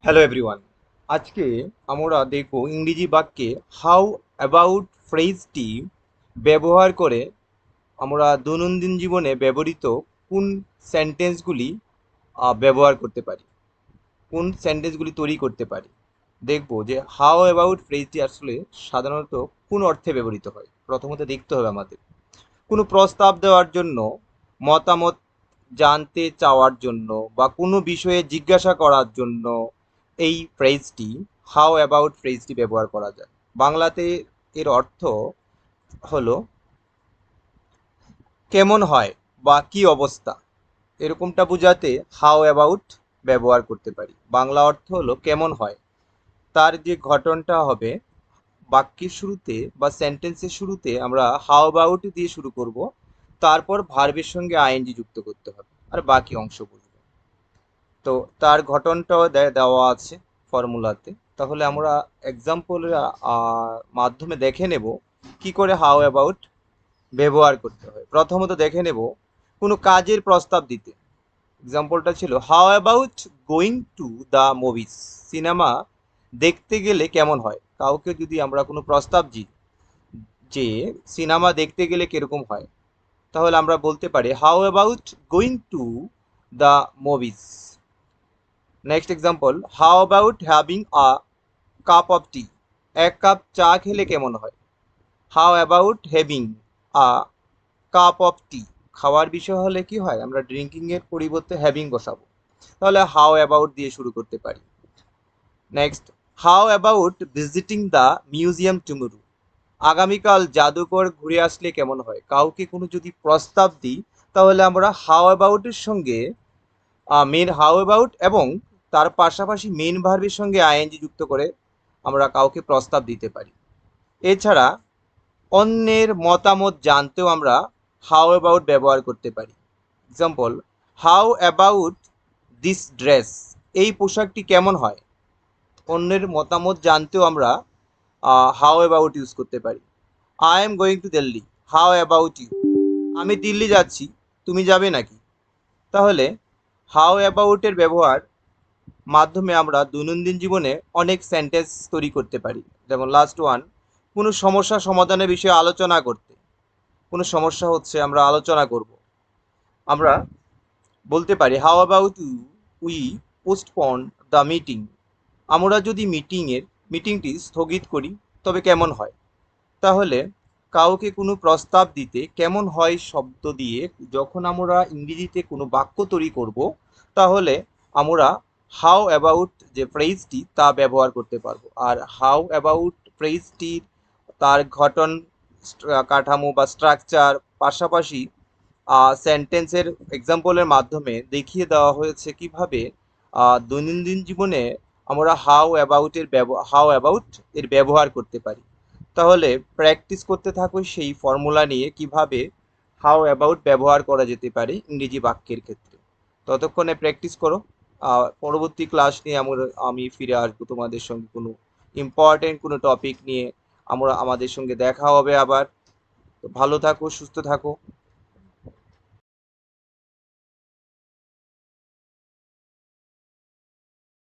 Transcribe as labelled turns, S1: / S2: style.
S1: Hello everyone. আজকে আমরা দেখব ইংরেজি বাক্যে হাউ অ্যাবাউট ফ্রেজটি ব্যবহার করে আমরা দৈনন্দিন জীবনে ব্যবহৃত কোন সেন্টেন্সগুলি ব্যবহার করতে পারি, কোন সেন্টেন্সগুলি তৈরি করতে পারি। দেখব যে হাউ অ্যাবাউট ফ্রেজটি আসলে সাধারণত কোন অর্থে ব্যবহৃত হয়। প্রথমত দেখতে হবে আমাদের কোনো প্রস্তাব দেওয়ার জন্য, মতামত জানতে চাওয়ার জন্য বা কোনো বিষয়ে জিজ্ঞাসা করার জন্য এই ফ্রেজটি হাউ অ্যাবাউট ফ্রেজটি ব্যবহার করা যায়। বাংলাতে এর অর্থ হলো কেমন হয় বা কি অবস্থা, এরকমটা বোঝাতে হাউ অ্যাবাউট ব্যবহার করতে পারি। বাংলা অর্থ হলো কেমন হয়। তার যে ঘটনটা হবে বাক্যের শুরুতে বা সেন্টেন্সের শুরুতে আমরা হাউ অ্যাবাউট দিয়ে শুরু করব, তারপর ভার্বের সঙ্গে আইএনজি যুক্ত করতে হবে আর বাকি অংশ বুঝবো। তো তার ঘটনটাও দেওয়া আছে ফর্মুলাতে। তাহলে আমরা এক্সাম্পলের মাধ্যমে দেখে নেব কি করে হাউ অ্যাবাউট ব্যবহার করতে হয়। প্রথমত দেখে নেব কোনো কাজের প্রস্তাব দিতে। এক্সাম্পলটা ছিল how about going to the movies, cinema দেখতে গেলে কেমন হয়। কাউকে যদি আমরা কোনো প্রস্তাব দিই যে সিনেমা দেখতে গেলে কিরকম হয়, তাহলে আমরা বলতে পারি how about going to the movies. Next example, how about having a cup of tea, এক কাপ চা খেলে কেমন হয়। How about having a cup of tea, খাওয়ার বিষয় হলে কি হয়, আমরা ড্রিঙ্কিং এর পরিবর্তে হ্যাভিং বসাবো। তাহলে হাউ অ্যাবাউট দিয়ে শুরু করতে পারি। Next, how about visiting the museum tomorrow, আগামীকাল জাদুঘর ঘুরে আসলে কেমন হয়। কাউকে কোনো যদি প্রস্তাব দিই, তাহলে আমরা হাউ অ্যাবাউটের সঙ্গে মেন হাউ অ্যাবাউট এবং তার পাশাপাশি মেন ভার্বের সঙ্গে আইএনজি যুক্ত করে আমরা কাউকে প্রস্তাব দিতে পারি। এছাড়া অন্যের মতামত জানতেও আমরা হাউ অ্যাবাউট ব্যবহার করতে পারি। Example, how about this dress, এই পোশাকটি কেমন হয়। অন্যের মতামত জানতেও আমরা হাউ অ্যাবাউট ইউজ করতে পারি। I am going to Delhi, how about you, আমি দিল্লি যাচ্ছি, তুমি যাবে নাকি। তাহলে হাউ অ্যাবাউটের ব্যবহার মাধ্যমে আমরা দৈনন্দিন জীবনে অনেক সেন্টেন্স তৈরি করতে পারি। যেমন লাস্ট ওয়ান, কোনো সমস্যা সমাধানের বিষয়ে আলোচনা করতে। কোনো সমস্যা হচ্ছে, আমরা আলোচনা করব, আমরা বলতে পারি how about we postpone the meeting, আমরা যদি মিটিংটি স্থগিত করি তবে কেমন হয়। তাহলে কাউকে কোনো প্রস্তাব দিতে কেমন হয় শব্দ দিয়ে যখন আমরা ইংরেজিতে কোনো বাক্য তৈরি করব, তাহলে আমরা হাউ অ্যাবাউট যে ফ্রেজটি তা ব্যবহার করতে পারবো। আর হাউ অ্যাবাউট ফ্রেজটির তার গঠন, কাঠামো বা স্ট্রাকচার, পাশাপাশি সেন্টেন্সের এক্সাম্পলের মাধ্যমে দেখিয়ে দেওয়া হয়েছে কিভাবে দৈনন্দিন জীবনে আমরা হাউ অ্যাবাউট এর ব্যবহার করতে পারি। তাহলে প্র্যাকটিস করতে থাকো সেই ফর্মুলা নিয়ে কিভাবে হাউ অ্যাবাউট ব্যবহার করা যেতে পারে ইংরেজি বাক্যের ক্ষেত্রে। ততক্ষণে প্র্যাকটিস করো। পরবর্তী ক্লাস নিয়ে আমি ফিরে আসবো তোমাদের সঙ্গে কোনো ইম্পর্টেন্ট কোনো টপিক নিয়ে। আমাদের সঙ্গে দেখা হবে আবার। তো ভালো থাকো, সুস্থ থাকো।